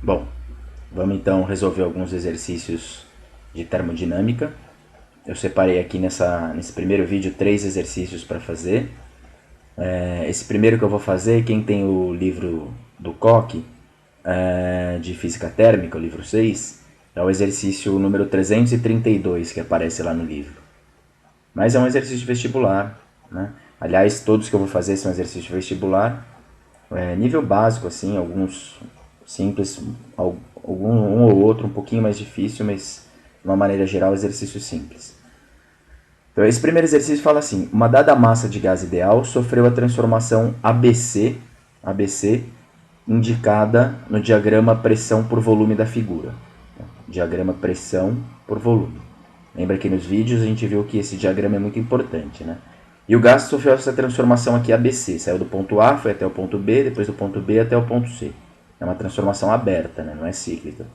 Bom, vamos então resolver alguns exercícios de termodinâmica. Eu separei aqui nesse primeiro vídeo 3 exercícios para fazer. Esse primeiro que eu vou fazer, quem tem o livro do Koch, de Física Térmica, o livro 6, é o exercício número 332 que aparece lá no livro. Mas é um exercício vestibular, né? Aliás, todos que eu vou fazer são exercícios vestibular. Nível básico, assim, alguns simples, um ou outro um pouquinho mais difícil, mas de uma maneira geral, exercício simples. Então, esse primeiro exercício fala assim: uma dada massa de gás ideal sofreu a transformação ABC, indicada no diagrama pressão por volume da figura. Diagrama pressão por volume. Lembra que nos vídeos a gente viu que esse diagrama é muito importante, né? E o gás sofreu essa transformação aqui ABC, saiu do ponto A, foi até o ponto B, depois do ponto B até o ponto C. É uma transformação aberta, né? Não é cíclica.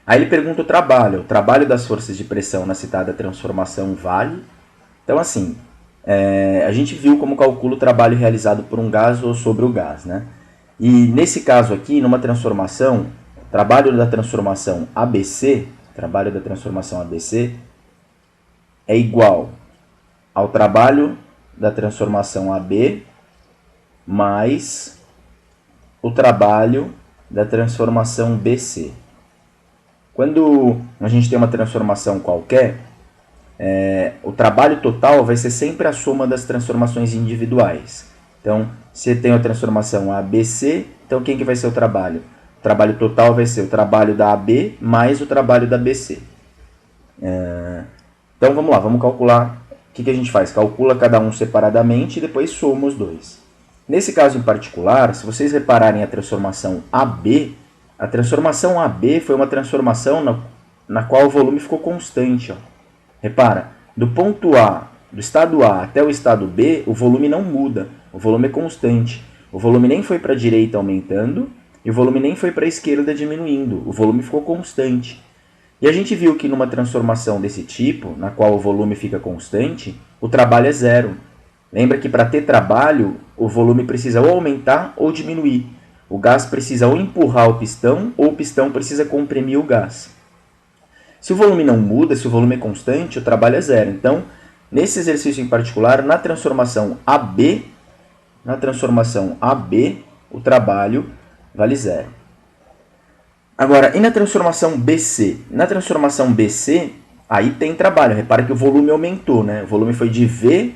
Aí ele pergunta o trabalho das forças de pressão na citada transformação vale. Então assim, a gente viu como calcula o trabalho realizado por um gás ou sobre o gás, né? E nesse caso aqui, numa transformação, trabalho da transformação ABC é igual ao trabalho da transformação AB mais o trabalho da transformação BC. Quando a gente tem uma transformação qualquer, o trabalho total vai ser sempre a soma das transformações individuais. Então, se tem a transformação ABC, então quem que vai ser o trabalho? O trabalho total vai ser o trabalho da AB mais o trabalho da BC. Então vamos lá, vamos calcular. O que a gente faz? Calcula cada um separadamente e depois soma os dois. Nesse caso em particular, se vocês repararem a transformação AB foi uma transformação na qual o volume ficou constante. Ó. Repara, do ponto A, do estado A até o estado B, o volume não muda, o volume é constante. O volume nem foi para a direita aumentando e o volume nem foi para a esquerda diminuindo, o volume ficou constante. E a gente viu que numa transformação desse tipo, na qual o volume fica constante, o trabalho é zero. Lembra que para ter trabalho, o volume precisa ou aumentar ou diminuir. O gás precisa ou empurrar o pistão, ou o pistão precisa comprimir o gás. Se o volume não muda, se o volume é constante, o trabalho é zero. Então, nesse exercício em particular, na transformação AB, o trabalho vale zero. Agora, e na transformação BC? Na transformação BC, aí tem trabalho. Repara que o volume aumentou, né? O volume foi de V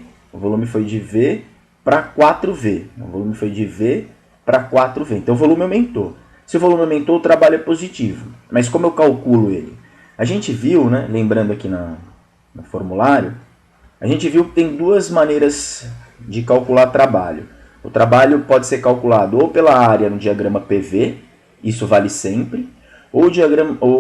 para 4V. O volume foi de V para 4V. Então, o volume aumentou. Se o volume aumentou, o trabalho é positivo. Mas como eu calculo ele? A gente viu, né, lembrando aqui no formulário, a gente viu que tem duas maneiras de calcular trabalho. O trabalho pode ser calculado ou pela área no diagrama PV, isso vale sempre, ou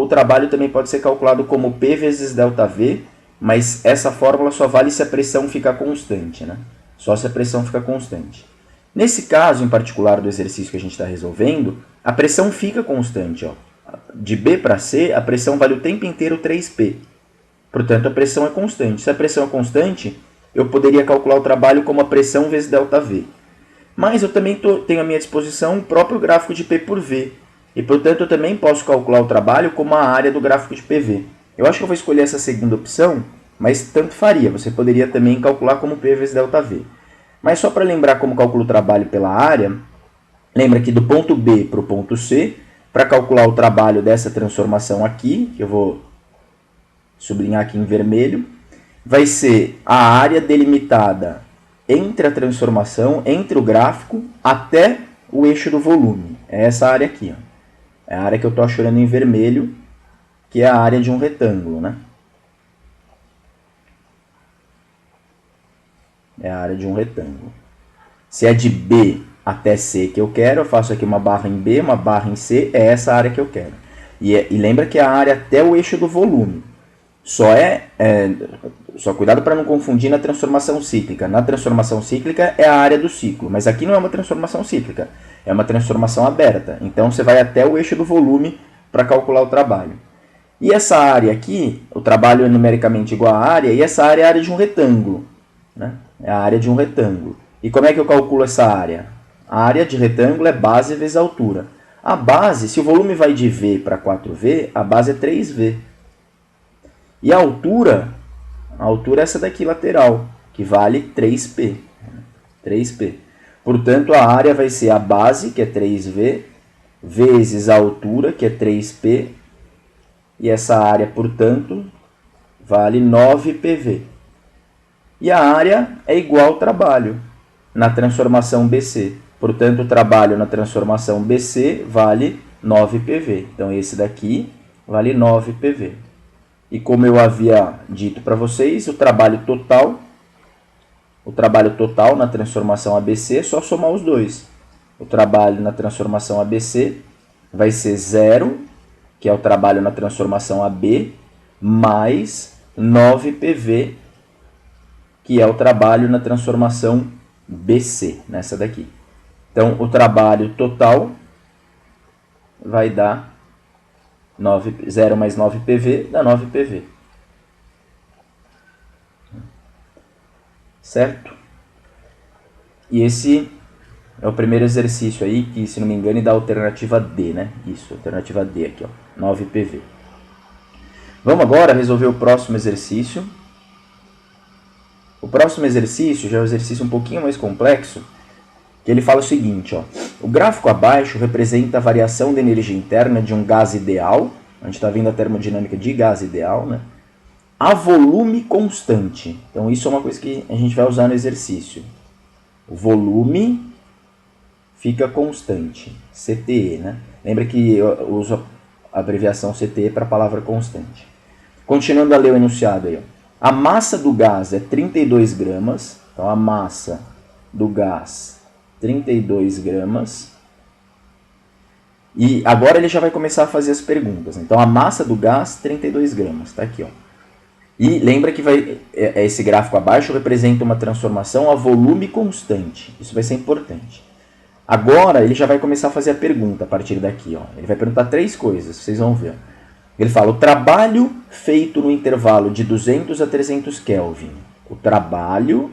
o trabalho também pode ser calculado como P vezes ΔV, mas essa fórmula só vale se a pressão ficar constante, né? Só se a pressão ficar constante. Nesse caso, em particular, do exercício que a gente está resolvendo, a pressão fica constante. Ó. De B para C, a pressão vale o tempo inteiro 3P. Portanto, a pressão é constante. Se a pressão é constante, eu poderia calcular o trabalho como a pressão vezes ΔV. Mas eu também tenho à minha disposição o próprio gráfico de P por V. E, portanto, eu também posso calcular o trabalho como a área do gráfico de PV. Eu acho que eu vou escolher essa segunda opção, mas tanto faria. Você poderia também calcular como P vezes ΔV. Mas só para lembrar como calculo o trabalho pela área, lembra que do ponto B para o ponto C, para calcular o trabalho dessa transformação aqui, que eu vou sublinhar aqui em vermelho, vai ser a área delimitada entre a transformação, entre o gráfico, até o eixo do volume. É essa área aqui. Ó. É a área que eu estou achando em vermelho, que é a área de um retângulo, né? É a área de um retângulo. Se é de B até C que eu quero, eu faço aqui uma barra em B, uma barra em C, é essa área que eu quero. E lembra que é a área até o eixo do volume. Só cuidado para não confundir na transformação cíclica. Na transformação cíclica é a área do ciclo, mas aqui não é uma transformação cíclica, é uma transformação aberta. Então você vai até o eixo do volume para calcular o trabalho. E essa área aqui, o trabalho é numericamente igual à área, e essa área é a área de um retângulo. Né? É a área de um retângulo. E como é que eu calculo essa área? A área de retângulo é base vezes altura. A base, se o volume vai de V para 4V, a base é 3V. E a altura é essa daqui lateral, que vale 3P. 3P. Portanto, a área vai ser a base, que é 3V, vezes a altura, que é 3P, e essa área, portanto, vale 9PV. E a área é igual ao trabalho na transformação BC. Portanto, o trabalho na transformação BC vale 9PV. Então, esse daqui vale 9PV. E como eu havia dito para vocês, o trabalho total na transformação ABC é só somar os dois. O trabalho na transformação ABC vai ser 0, que é o trabalho na transformação AB, mais 9PV, que é o trabalho na transformação BC, nessa daqui. Então, o trabalho total vai dar 0 mais 9PV, dá 9PV. Certo? E esse é o primeiro exercício aí, que, se não me engano, dá a alternativa D, né? Isso, alternativa D aqui, ó, 9PV. Vamos agora resolver o próximo exercício. O próximo exercício já é um exercício um pouquinho mais complexo, que ele fala o seguinte, ó, o gráfico abaixo representa a variação da energia interna de um gás ideal, a gente está vendo a termodinâmica de gás ideal, né, a volume constante. Então, isso é uma coisa que a gente vai usar no exercício. O volume fica constante, CTE, né? Lembra que eu uso a abreviação CTE para a palavra constante. Continuando a ler o enunciado aí, ó. A massa do gás é 32 gramas, então a massa do gás 32 gramas. E agora ele já vai começar a fazer as perguntas. Então, a massa do gás, 32 gramas. Está aqui, ó. E lembra que esse gráfico abaixo representa uma transformação a volume constante. Isso vai ser importante. Agora, ele já vai começar a fazer a pergunta a partir daqui, ó. Ele vai perguntar 3 coisas, vocês vão ver. Ele fala, o trabalho feito no intervalo de 200 a 300 Kelvin. O trabalho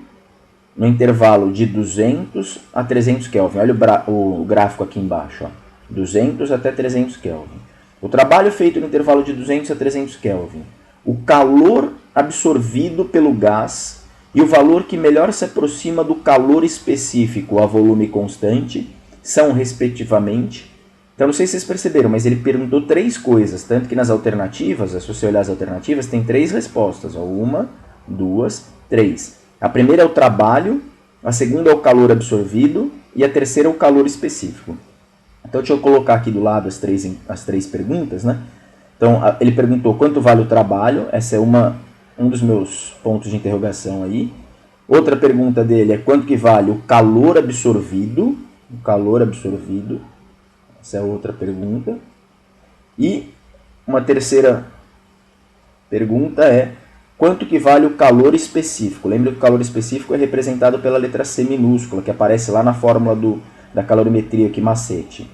no intervalo de 200 a 300 Kelvin. Olha o gráfico aqui embaixo, ó. 200 até 300 Kelvin. O trabalho feito no intervalo de 200 a 300 Kelvin. O calor absorvido pelo gás e o valor que melhor se aproxima do calor específico a volume constante são, respectivamente... Então, não sei se vocês perceberam, mas ele perguntou 3 coisas. Tanto que nas alternativas, se você olhar as alternativas, tem 3 respostas. Ó. 1, 2, 3. A primeira é o trabalho, a segunda é o calor absorvido e a terceira é o calor específico. Então, deixa eu colocar aqui do lado as três perguntas, né? Então, ele perguntou quanto vale o trabalho. Essa é um dos meus pontos de interrogação aí. Outra pergunta dele é quanto que vale o calor absorvido. O calor absorvido. Essa é outra pergunta. E uma terceira pergunta é quanto que vale o calor específico. Lembra que o calor específico é representado pela letra C minúscula, que aparece lá na fórmula da calorimetria aqui, macete.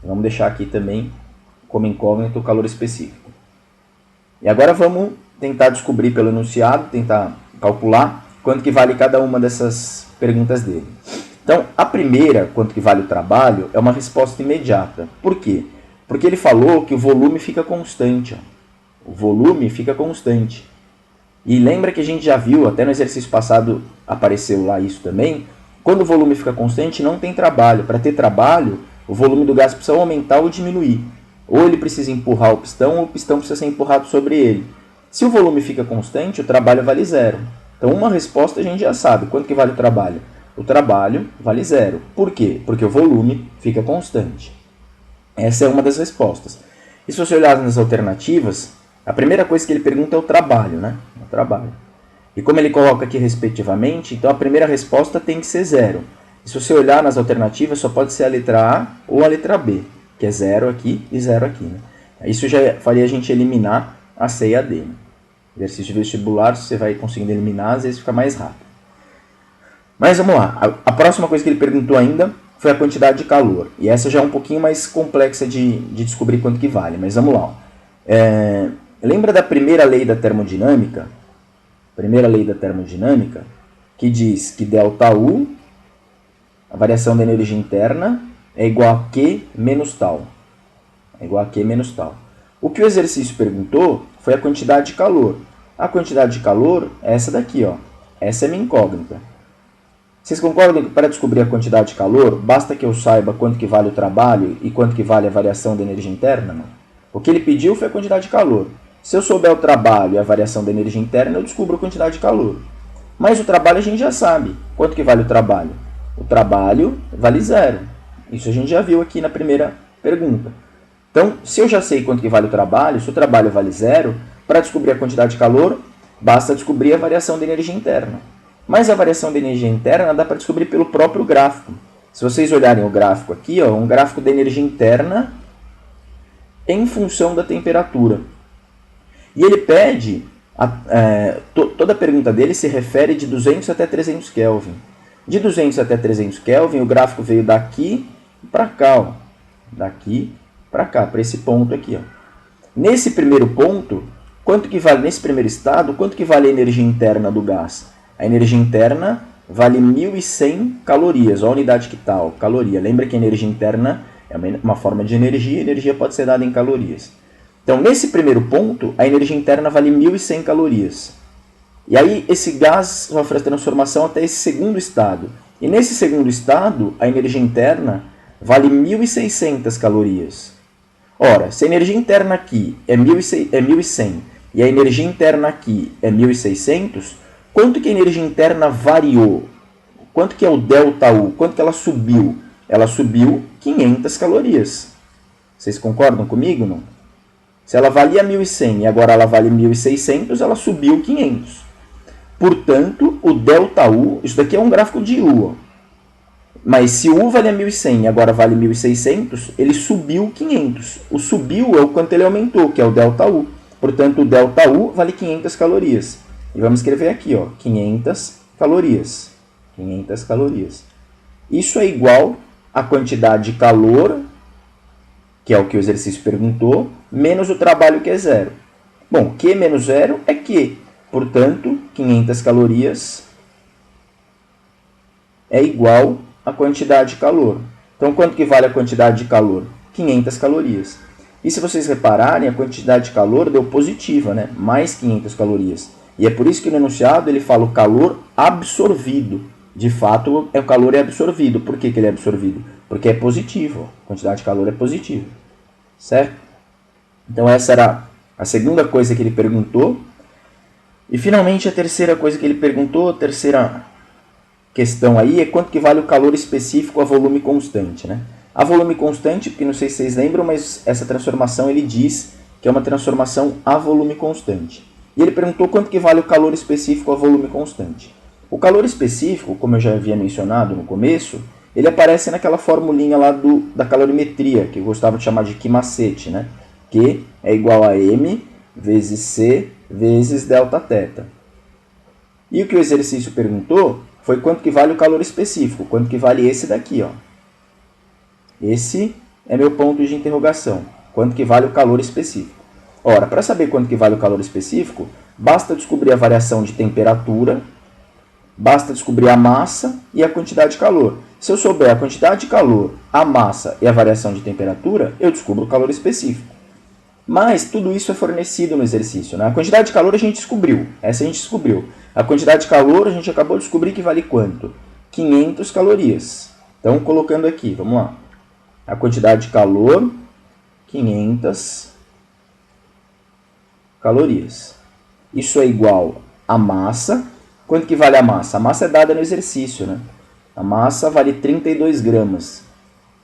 Vamos deixar aqui também como incógnito o calor específico. E agora vamos tentar descobrir pelo enunciado, tentar calcular quanto que vale cada uma dessas perguntas dele. Então, a primeira, quanto que vale o trabalho, é uma resposta imediata. Por quê? Porque ele falou que o volume fica constante. Ó. O volume fica constante. E lembra que a gente já viu, até no exercício passado apareceu lá isso também, quando o volume fica constante, não tem trabalho. Para ter trabalho, o volume do gás precisa aumentar ou diminuir. Ou ele precisa empurrar o pistão, ou o pistão precisa ser empurrado sobre ele. Se o volume fica constante, o trabalho vale 0. Então, uma resposta a gente já sabe. Quanto que vale o trabalho? O trabalho vale 0. Por quê? Porque o volume fica constante. Essa é uma das respostas. E se você olhar nas alternativas, a primeira coisa que ele pergunta é o trabalho, né? O trabalho. E como ele coloca aqui respectivamente, então a primeira resposta tem que ser 0. E se você olhar nas alternativas, só pode ser a letra A ou a letra B, que é 0 aqui e 0 aqui. Né? Isso já faria a gente eliminar a C e a D. Né? Exercício vestibular, se você vai conseguindo eliminar, às vezes fica mais rápido. Mas vamos lá. A próxima coisa que ele perguntou ainda foi a quantidade de calor. E essa já é um pouquinho mais complexa de descobrir quanto que vale. Mas vamos lá. Lembra da primeira lei da termodinâmica? Primeira lei da termodinâmica, que diz que ΔU, a variação da energia interna, é igual a Q menos tal. É igual a Q menos tal. O que o exercício perguntou foi a quantidade de calor. A quantidade de calor é essa daqui, ó. Essa é minha incógnita. Vocês concordam que para descobrir a quantidade de calor, basta que eu saiba quanto que vale o trabalho e quanto que vale a variação da energia interna? Não? O que ele pediu foi a quantidade de calor. Se eu souber o trabalho e a variação da energia interna, eu descubro a quantidade de calor. Mas o trabalho a gente já sabe. Quanto que vale o trabalho? O trabalho vale 0. Isso a gente já viu aqui na primeira pergunta. Então, se eu já sei quanto que vale o trabalho, se o trabalho vale 0, para descobrir a quantidade de calor, basta descobrir a variação da energia interna. Mas a variação da energia interna dá para descobrir pelo próprio gráfico. Se vocês olharem o gráfico aqui, ó, um gráfico da energia interna em função da temperatura. E ele pede, toda a pergunta dele se refere de 200 até 300 Kelvin. De 200 até 300 Kelvin, o gráfico veio daqui para cá, ó. Daqui para cá, para esse ponto aqui, ó. Nesse primeiro ponto, quanto que vale, nesse primeiro estado, quanto que vale a energia interna do gás? A energia interna vale 1.100 calorias, a unidade que tal, caloria. Lembra que a energia interna é uma forma de energia, a energia pode ser dada em calorias. Então, nesse primeiro ponto, a energia interna vale 1.100 calorias. E aí, esse gás sofre a transformação até esse segundo estado. E nesse segundo estado, a energia interna vale 1.600 calorias. Ora, se a energia interna aqui é 1.100 e a energia interna aqui é 1.600, quanto que a energia interna variou? Quanto que é o ΔU? Quanto que ela subiu? Ela subiu 500 calorias. Vocês concordam comigo, não? Se ela valia 1.100 e agora ela vale 1.600, ela subiu 500. Portanto, o ΔU, isso daqui é um gráfico de U, ó. Mas se U valia 1.100 e agora vale 1.600, ele subiu 500. O subiu é o quanto ele aumentou, que é o ΔU. Portanto, o ΔU vale 500 calorias. E vamos escrever aqui, ó, 500 calorias. 500 calorias. Isso é igual à quantidade de calor, que é o que o exercício perguntou, menos o trabalho, que é 0. Bom, Q menos 0 é Q. Portanto, 500 calorias é igual à quantidade de calor. Então, quanto que vale a quantidade de calor? 500 calorias. E se vocês repararem, a quantidade de calor deu positiva, né? Mais 500 calorias. E é por isso que no enunciado ele fala o calor absorvido. De fato, o calor é absorvido. Por que ele é absorvido? Porque é positivo. A quantidade de calor é positiva. Certo? Então, essa era a segunda coisa que ele perguntou. E, finalmente, a terceira coisa que ele perguntou, a terceira questão aí, é quanto que vale o calor específico a volume constante, né? A volume constante, porque não sei se vocês lembram, mas essa transformação ele diz que é uma transformação a volume constante. E ele perguntou quanto que vale o calor específico a volume constante. O calor específico, como eu já havia mencionado no começo, ele aparece naquela formulinha lá da calorimetria, que eu gostava de chamar de Q macete, né? Q é igual a M vezes C vezes Δθ. E o que o exercício perguntou foi quanto que vale o calor específico, quanto que vale esse daqui, ó. Esse é meu ponto de interrogação, quanto que vale o calor específico. Ora, para saber quanto que vale o calor específico, basta descobrir a variação de temperatura, basta descobrir a massa e a quantidade de calor. Se eu souber a quantidade de calor, a massa e a variação de temperatura, eu descubro o calor específico. Mas tudo isso é fornecido no exercício, né? A quantidade de calor a gente descobriu. Essa a gente descobriu. A quantidade de calor a gente acabou de descobrir que vale quanto? 500 calorias. Então, colocando aqui, vamos lá. A quantidade de calor, 500 calorias. Isso é igual a massa. Quanto que vale a massa? A massa é dada no exercício, né? A massa vale 32 gramas.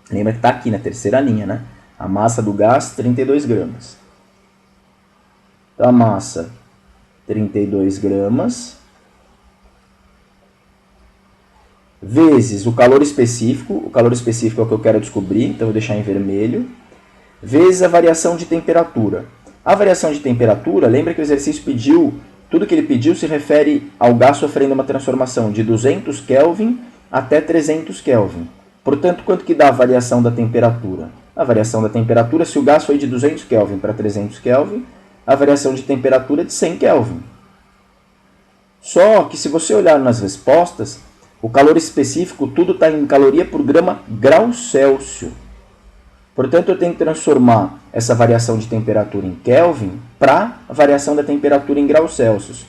Lembra que está aqui na terceira linha, né? A massa do gás, 32 gramas. Então, a massa, 32 gramas, vezes o calor específico é o que eu quero descobrir, então eu vou deixar em vermelho, vezes a variação de temperatura. A variação de temperatura, lembra que o exercício pediu, tudo que ele pediu se refere ao gás sofrendo uma transformação de 200 Kelvin até 300 Kelvin. Portanto, quanto que dá a variação da temperatura? A variação da temperatura, se o gás foi de 200 Kelvin para 300 Kelvin, a variação de temperatura é de 100 Kelvin. Só que se você olhar nas respostas, O calor específico, tudo está em caloria por grama grau Celsius. Portanto, eu tenho que transformar essa variação de temperatura em Kelvin para a variação da temperatura em graus Celsius.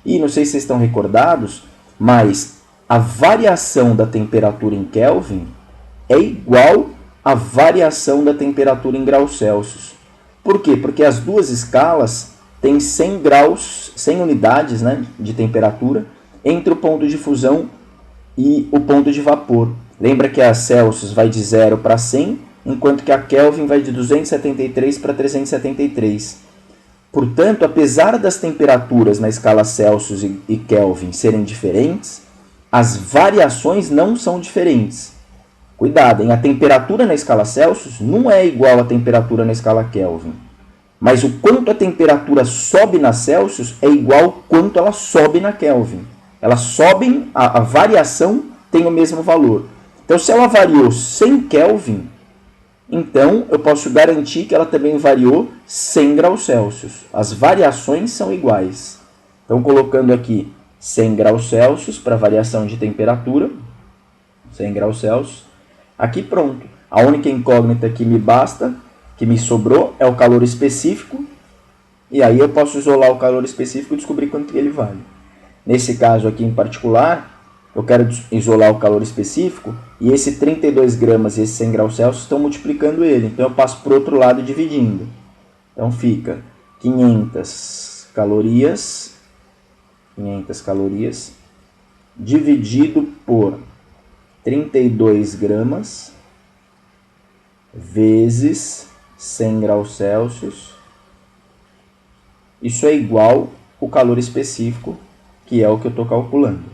E não sei se vocês estão recordados, mas a variação da temperatura em Kelvin é igual à variação da temperatura em graus Celsius. Por quê? Porque as duas escalas têm 100 graus, 100 unidades, né, de temperatura entre o ponto de fusão e o ponto de vapor. Lembra que a Celsius vai de 0 para 100, enquanto que a Kelvin vai de 273 para 373. Portanto, apesar das temperaturas na escala Celsius e Kelvin serem diferentes, as variações não são diferentes. Cuidado, hein? A temperatura na escala Celsius não é igual à temperatura na escala Kelvin. Mas o quanto a temperatura sobe na Celsius é igual ao quanto ela sobe na Kelvin. Elas sobem, a variação tem o mesmo valor. Então, se ela variou 100 Kelvin, então eu posso garantir que ela também variou 100 graus Celsius. As variações são iguais. Então, colocando aqui 100 graus Celsius para variação de temperatura, 100 graus Celsius. Aqui pronto. A única incógnita que me basta, que me sobrou, é o calor específico. E aí eu posso isolar o calor específico e descobrir quanto ele vale. Nesse caso aqui em particular, eu quero isolar o calor específico e esse 32 gramas e esse 100 graus Celsius estão multiplicando ele. Então eu passo para o outro lado dividindo. Então fica 500 calorias dividido por 32 gramas vezes 100 graus Celsius. Isso é igual ao calor específico, que é o que eu estou calculando.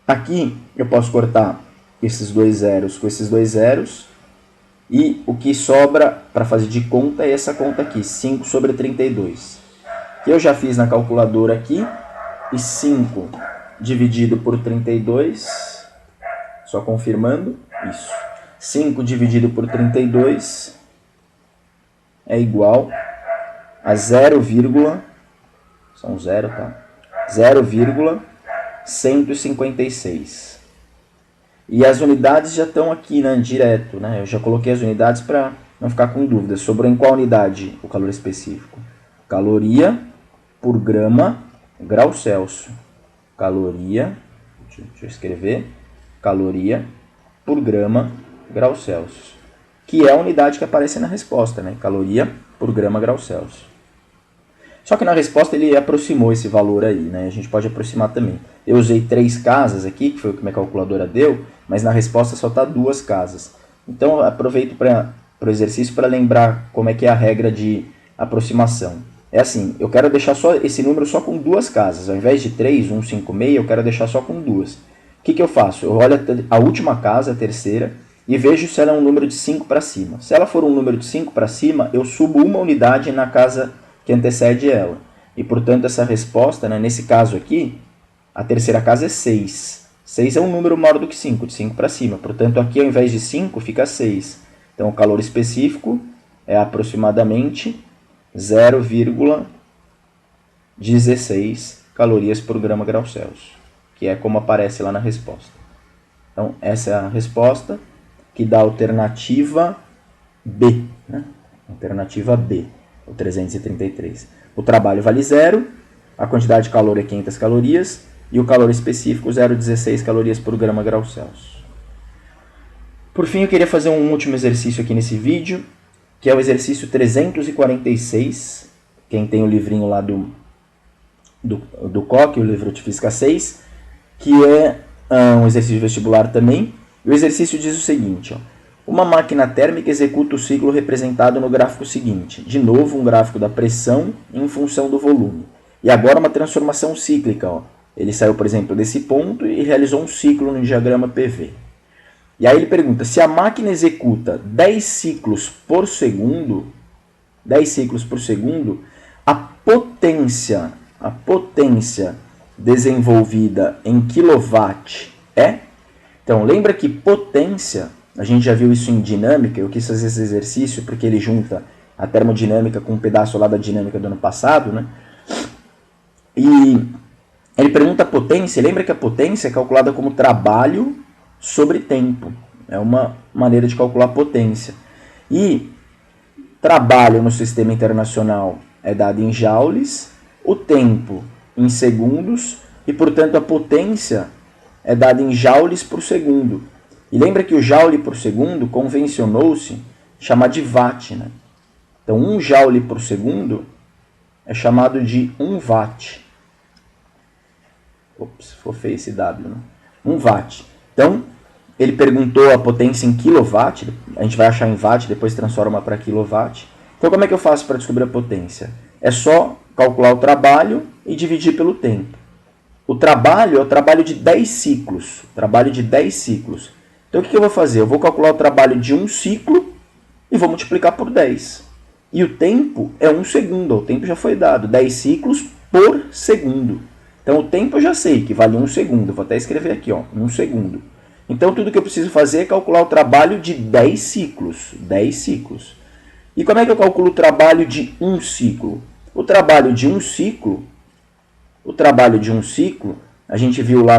Aqui eu posso cortar esses dois zeros com esses dois zeros. E o que sobra para fazer de conta é essa conta aqui, 5 sobre 32. Que eu já fiz na calculadora aqui. E 5 dividido por 32, só confirmando, isso. 5 dividido por 32 é igual a 0, são 0, tá? 0,156. E as unidades já estão aqui, né, direto, né? Eu já coloquei as unidades para não ficar com dúvida. Sobrou em qual unidade o calor específico? Caloria por grama grau Celsius. Caloria, deixa eu escrever, caloria por grama grau Celsius. Que é a unidade que aparece na resposta, né? Caloria por grama grau Celsius. Só que na resposta ele aproximou esse valor aí, né? A gente pode aproximar também. Eu usei 3 casas aqui, que foi o que minha calculadora deu, mas na resposta só está 2 casas. Então eu aproveito para o exercício para lembrar como é que é a regra de aproximação. É assim, eu quero deixar só esse número só com 2 casas. Ao invés de 3, 1, 5, meia, eu quero deixar só com 2. O que eu faço? Eu olho a última casa, a terceira, e vejo se ela é um número de 5 para cima. Se ela for um número de 5 para cima, eu subo uma unidade na casa que antecede ela. E, portanto, essa resposta, né, nesse caso aqui, a terceira casa é 6. 6 é um número maior do que 5, de 5 para cima. Portanto, aqui ao invés de 5, fica 6. Então, o calor específico é aproximadamente 0,16 calorias por grama grau Celsius, que é como aparece lá na resposta. Então, essa é a resposta que dá a alternativa B, né? Alternativa B, o 333. O trabalho vale 0, a quantidade de calor é 500 calorias e o calor específico 0,16 calorias por grama grau Celsius. Por fim, eu queria fazer um último exercício aqui nesse vídeo, que é o exercício 346, quem tem o livrinho lá do COC, o livro de Física 6, que é um exercício vestibular também. E o exercício diz o seguinte, ó, uma máquina térmica executa o ciclo representado no gráfico seguinte. De novo, um gráfico da pressão em função do volume. E agora uma transformação cíclica. Ó. Ele saiu, por exemplo, desse ponto e realizou um ciclo no diagrama PV. E aí ele pergunta, se a máquina executa 10 ciclos por segundo, a potência desenvolvida em kW é? Então, lembra que potência, a gente já viu isso em dinâmica, eu quis fazer esse exercício porque ele junta a termodinâmica com um pedaço lá da dinâmica do ano passado, né? E Ele pergunta a potência. Lembra que a potência é calculada como trabalho sobre tempo. É uma maneira de calcular a potência. E trabalho no sistema internacional é dado em joules, o tempo em segundos e, portanto, a potência é dada em joules por segundo. E lembra que o joule por segundo convencionou-se chamar de watt, né? Então, 1 joule por segundo é chamado de 1 watt. Ops, ficou feio esse W, né? 1 watt. Então, ele perguntou a potência em quilowatt, a gente vai achar em watt, depois transforma para quilowatt. Então, como é que eu faço para descobrir a potência? É só calcular o trabalho e dividir pelo tempo. O trabalho é o trabalho de 10 ciclos. Trabalho de 10 ciclos. Então, o que eu vou fazer? Eu vou calcular o trabalho de um ciclo e vou multiplicar por 10. E o tempo é 1 segundo. O tempo já foi dado. 10 ciclos por segundo. Então, o tempo eu já sei que vale 1 segundo. Vou até escrever aqui, 1 segundo. Então, tudo que eu preciso fazer é calcular o trabalho de 10 ciclos. 10 ciclos. E como é que eu calculo o trabalho de um ciclo? O trabalho de um ciclo, a gente viu lá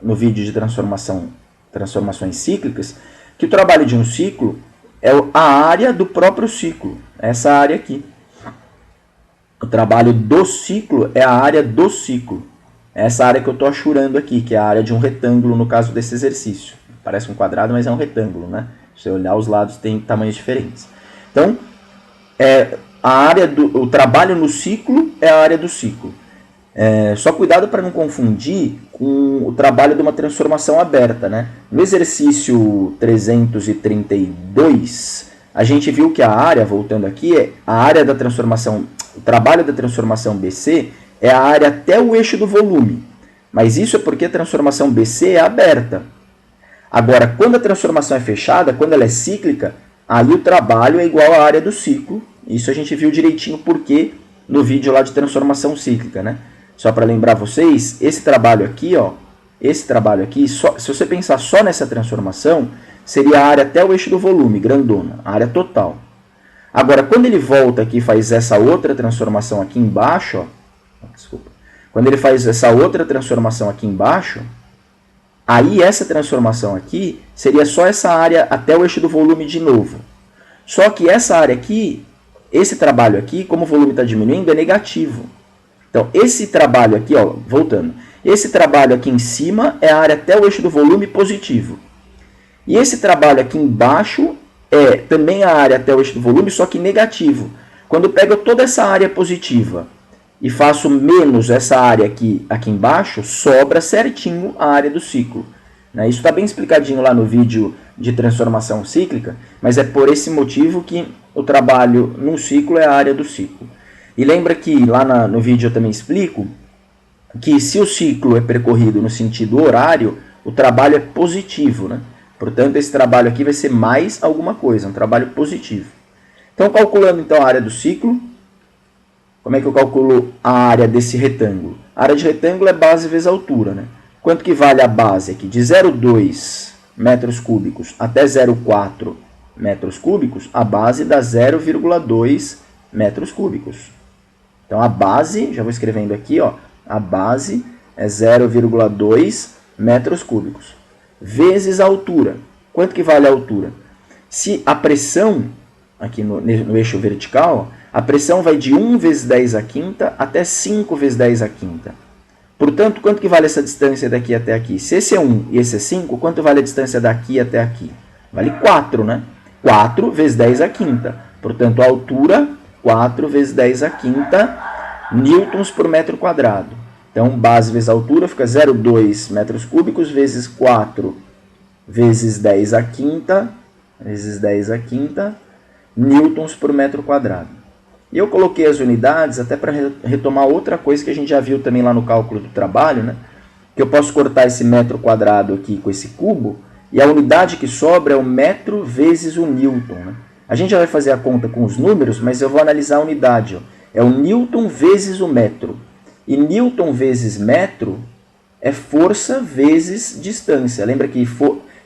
no vídeo de transformações cíclicas, que o trabalho de um ciclo é a área do próprio ciclo. Essa área aqui. O trabalho do ciclo é a área do ciclo. Essa área que eu estou achurando aqui, que é a área de um retângulo no caso desse exercício. Parece um quadrado, mas é um retângulo, né? Se você olhar, os lados têm tamanhos diferentes. Então, o trabalho no ciclo é a área do ciclo. Só cuidado para não confundir com o trabalho de uma transformação aberta, né? No exercício 332, a gente viu que a área, voltando aqui, a área da transformação, o trabalho da transformação BC é a área até o eixo do volume. Mas isso é porque a transformação BC é aberta. Agora, quando a transformação é fechada, quando ela é cíclica, aí o trabalho é igual à área do ciclo. Isso a gente viu direitinho porque no vídeo lá de transformação cíclica, né? Só para lembrar vocês, esse trabalho aqui, se você pensar só nessa transformação, seria a área até o eixo do volume, grandona, a área total. Agora, quando ele volta aqui e faz essa outra transformação aqui embaixo, quando ele faz essa outra transformação aqui embaixo, aí essa transformação aqui seria só essa área até o eixo do volume de novo. Só que essa área aqui, esse trabalho aqui, como o volume está diminuindo, é negativo. Então, esse trabalho aqui, voltando, esse trabalho aqui em cima é a área até o eixo do volume positivo. E esse trabalho aqui embaixo é também a área até o eixo do volume, só que negativo. Quando eu pego toda essa área positiva e faço menos essa área aqui embaixo, sobra certinho a área do ciclo. Isso está bem explicadinho lá no vídeo de transformação cíclica, mas é por esse motivo que o trabalho num ciclo é a área do ciclo. E lembra que lá no vídeo eu também explico que se o ciclo é percorrido no sentido horário, o trabalho é positivo, né? Portanto, esse trabalho aqui vai ser mais alguma coisa, um trabalho positivo. Então, calculando então a área do ciclo, como é que eu calculo a área desse retângulo? A área de retângulo é base vezes altura, né? Quanto que vale a base aqui? De 0,2 metros cúbicos até 0,4 metros cúbicos, a base dá 0,2 metros cúbicos. Então, a base, já vou escrevendo aqui, a base é 0,2 metros cúbicos. Vezes a altura. Quanto que vale a altura? Se a pressão, aqui no eixo vertical, a pressão vai de 1 vezes 10 à quinta até 5 vezes 10 à quinta. Portanto, quanto que vale essa distância daqui até aqui? Se esse é 1 e esse é 5, quanto vale a distância daqui até aqui? Vale 4, né? 4 vezes 10 à quinta. Portanto, a altura, 4 vezes 10 à quinta newtons por metro quadrado. Então, base vezes altura fica 0,2 metros cúbicos vezes 4 vezes 10 à quinta, newtons por metro quadrado. E eu coloquei as unidades até para retomar outra coisa que a gente já viu também lá no cálculo do trabalho, né? Que eu posso cortar esse metro quadrado aqui com esse cubo, e a unidade que sobra é o metro vezes o newton, né? A gente já vai fazer a conta com os números, mas eu vou analisar a unidade. É o newton vezes o metro. E newton vezes metro é força vezes distância. Lembra que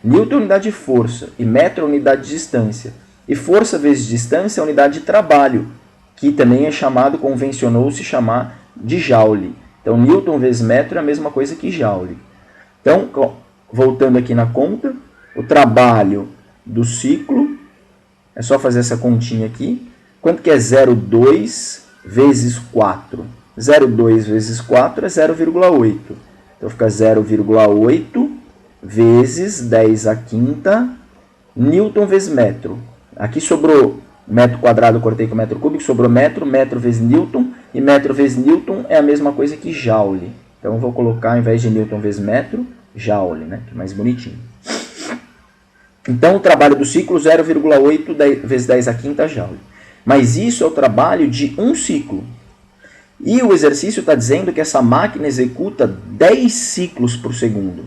newton é unidade de força e metro é unidade de distância. E força vezes distância é unidade de trabalho, que também é chamado, convencionou-se chamar de joule. Então, Newton vezes metro é a mesma coisa que Joule. Então, voltando aqui na conta, o trabalho do ciclo, é só fazer essa continha aqui. Quanto que é 0,2 vezes 4? 0,2 vezes 4 é 0,8. Então, fica 0,8 vezes 10 a quinta Newton vezes metro. Aqui sobrou metro quadrado, eu cortei com metro cúbico, sobrou metro, metro vezes Newton, e metro vezes Newton é a mesma coisa que Joule. Então, eu vou colocar, ao invés de Newton vezes metro, Joule, né? Que é mais bonitinho. Então, o trabalho do ciclo, 0,8 vezes 10 a quinta Joule. Mas isso é o trabalho de um ciclo. E o exercício está dizendo que essa máquina executa 10 ciclos por segundo.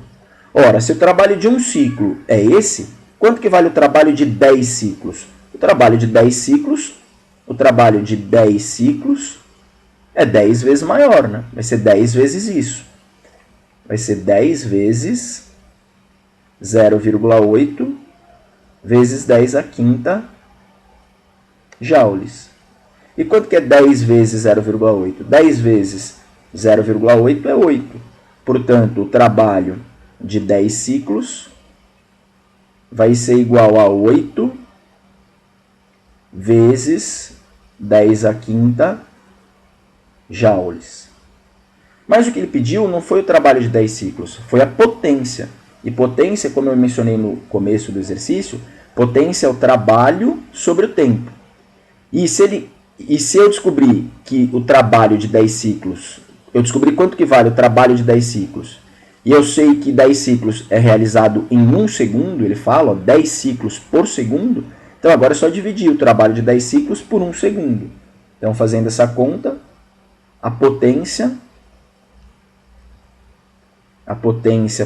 Ora, se o trabalho de um ciclo é esse, quanto que vale o trabalho de 10 ciclos? O trabalho de 10 ciclos é 10 vezes maior, né? Vai ser 10 vezes isso. Vai ser 10 vezes 0,8 vezes 10 a quinta joules. E quanto que é 10 vezes 0,8? 10 vezes 0,8 é 8. Portanto, o trabalho de 10 ciclos vai ser igual a 8 vezes 10 a quinta joules. Mas o que ele pediu não foi o trabalho de 10 ciclos, foi a potência. E potência, como eu mencionei no começo do exercício, potência é o trabalho sobre o tempo. E se eu descobrir que o trabalho de 10 ciclos, eu descobri quanto que vale o trabalho de 10 ciclos, e eu sei que 10 ciclos é realizado em 1 segundo, ele fala, ó, 10 ciclos por segundo, então agora é só dividir o trabalho de 10 ciclos por 1 segundo. Então, fazendo essa conta, a potência,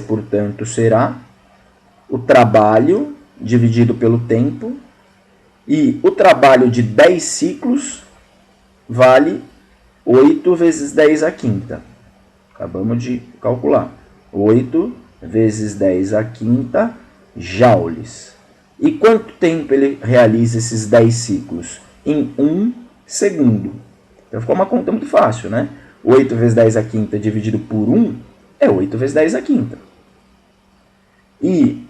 portanto, será o trabalho dividido pelo tempo, e o trabalho de 10 ciclos vale 8 vezes 10 a quinta. Acabamos de calcular. 8 vezes 10 a quinta joules. E quanto tempo ele realiza esses 10 ciclos? Em 1 segundo. Então ficou uma conta muito fácil, né? 8 vezes 10 a quinta dividido por 1 é 8 vezes 10 a quinta. E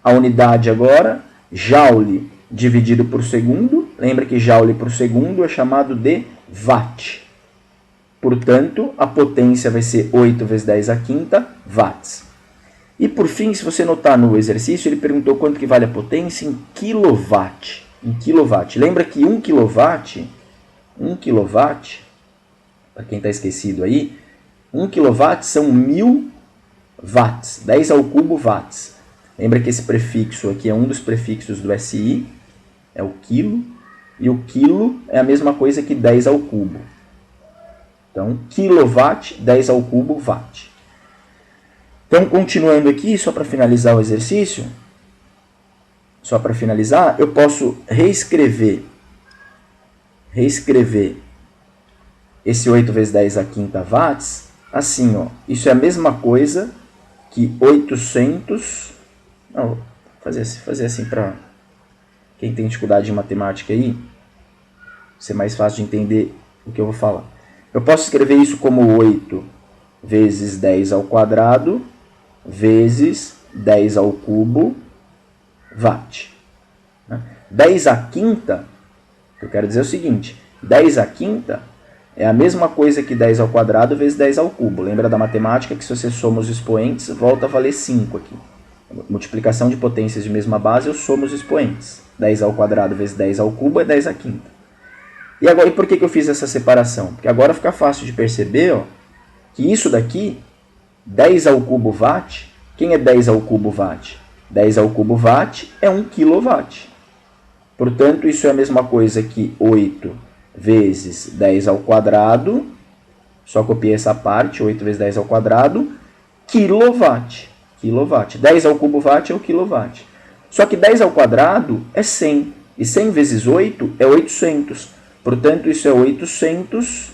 a unidade agora, joule dividido por segundo. Lembra que joule por segundo é chamado de watt. Portanto, a potência vai ser 8 vezes 10 a quinta watts. E por fim, se você notar no exercício, ele perguntou quanto que vale a potência em quilowatt. Em quilowatt. Lembra que 1 quilowatt, para quem está esquecido aí, 1 quilowatt são 1000 watts, 10 ao cubo watts. Lembra que esse prefixo aqui é um dos prefixos do SI, é o quilo, e o quilo é a mesma coisa que 10 ao cubo. Então, quilowatt, 10 ao cubo, watt. Então, continuando aqui, só para finalizar o exercício, eu posso reescrever esse 8 vezes 10 a quinta watts, assim, ó, isso é a mesma coisa que 800... Não, vou fazer assim para quem tem dificuldade em matemática aí, ser mais fácil de entender o que eu vou falar. Eu posso escrever isso como 8 vezes 10 ao quadrado vezes 10 ao cubo watt. 10 à quinta, eu quero dizer o seguinte, 10 à quinta é a mesma coisa que 10 ao quadrado vezes 10 ao cubo. Lembra da matemática que se você soma os expoentes, volta a valer 5 aqui. Multiplicação de potências de mesma base, eu somo os expoentes. 10 ao quadrado vezes 10 ao cubo é 10 à quinta. E agora, e por que eu fiz essa separação? Porque agora fica fácil de perceber, ó, que isso daqui, 10 ao cubo watt, quem é 10 ao cubo watt? 10 ao cubo watt é 1 kW. Portanto, isso é a mesma coisa que 8 vezes 10 ao quadrado, só copiei essa parte, 8 vezes 10 ao quadrado, quilowatt. 10 ao cubo watt é o quilowatt. Só que 10 ao quadrado é 100, e 100 vezes 8 é 800. Portanto, isso é 800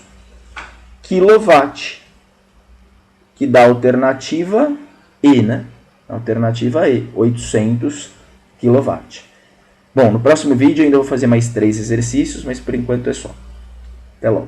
kW, que dá a alternativa E, né? Alternativa E, 800 kW. Bom, no próximo vídeo eu ainda vou fazer mais 3 exercícios, mas por enquanto é só. Até logo.